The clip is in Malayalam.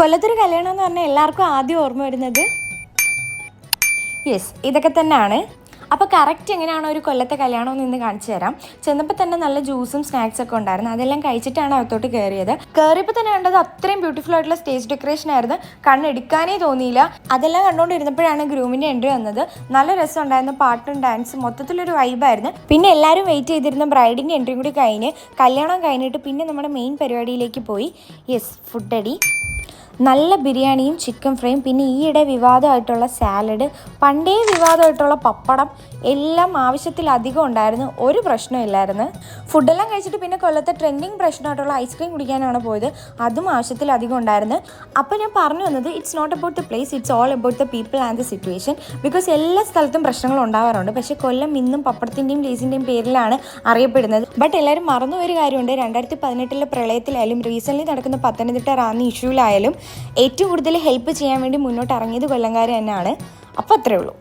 കൊല്ലത്തൊരു കല്യാണം എന്ന് പറഞ്ഞാൽ എല്ലാവർക്കും ആദ്യം ഓർമ്മ വരുന്നത് ഇതൊക്കെ തന്നെയാണ്. അപ്പോൾ കറക്റ്റ് എങ്ങനെയാണോ ഒരു കൊല്ലത്തെ കല്യാണം എന്ന് ഇന്ന് കാണിച്ചു തരാം. ചെന്നപ്പോൾ തന്നെ നല്ല ജ്യൂസും സ്നാക്സൊക്കെ ഉണ്ടായിരുന്നു. അതെല്ലാം കഴിച്ചിട്ടാണ് അകത്തോട്ട് കയറിയപ്പോൾ തന്നെ കണ്ടത് അത്രയും ബ്യൂട്ടിഫുൾ ആയിട്ടുള്ള സ്റ്റേജ് ഡെക്കറേഷൻ ആയിരുന്നു. കണ്ണെടുക്കാനേ തോന്നിയില്ല. അതെല്ലാം കണ്ടുകൊണ്ടിരുന്നപ്പോഴാണ് ഗ്രൂമിൻ്റെ എൻട്രി വന്നത്. നല്ല രസം ഉണ്ടായിരുന്നു. പാട്ടും ഡാൻസും മൊത്തത്തിലൊരു വൈബായിരുന്നു. പിന്നെ എല്ലാവരും വെയിറ്റ് ചെയ്തിരുന്ന ബ്രൈഡിൻ്റെ എൻട്രിയും കൂടി കഴിഞ്ഞ് കല്യാണം കഴിഞ്ഞിട്ട് പിന്നെ നമ്മുടെ മെയിൻ പരിപാടിയിലേക്ക് പോയി. ഫുഡ് അടി. നല്ല ബിരിയാണിയും ചിക്കൻ ഫ്രൈയും, പിന്നെ ഈയിടെ വിവാദമായിട്ടുള്ള സാലഡ്, പണ്ടേ വിവാദമായിട്ടുള്ള പപ്പടം എല്ലാം ആവശ്യത്തിലധികം ഉണ്ടായിരുന്നു. ഒരു പ്രശ്നമില്ലായിരുന്നു. ഫുഡെല്ലാം കഴിച്ചിട്ട് പിന്നെ കൊല്ലത്തെ ട്രെൻഡിങ് പ്രശ്നമായിട്ടുള്ള ഐസ്ക്രീം കുടിക്കാനാണ് പോയത്. അതും ആവശ്യത്തിലധികം ഉണ്ടായിരുന്നു. അപ്പോൾ ഞാൻ പറഞ്ഞു വന്നത് it's not about the place, it's all about the people and the situation. Because എല്ലാ സ്ഥലത്തും പ്രശ്നങ്ങൾ ഉണ്ടാവാറുണ്ട്. പക്ഷേ കൊല്ലം ഇന്നും പപ്പടത്തിൻ്റെയും ലേസിൻ്റെയും പേരിലാണ് അറിയപ്പെടുന്നത്. ബട്ട് എല്ലാവരും മറന്നു ഒരു കാര്യമുണ്ട്, 2018 പ്രളയത്തിലായാലും റീസെൻ്റ്ലി നടക്കുന്ന പത്തനംതിട്ട റാന്നി ഇഷ്യൂവിലായാലും ഏറ്റവും കൂടുതൽ ഹെൽപ്പ് ചെയ്യാൻ വേണ്ടി മുന്നോട്ട് ഇറങ്ങിയത് കൊല്ലംകാർ തന്നെയാണ്. അപ്പോൾ അത്രേ ഉള്ളൂ.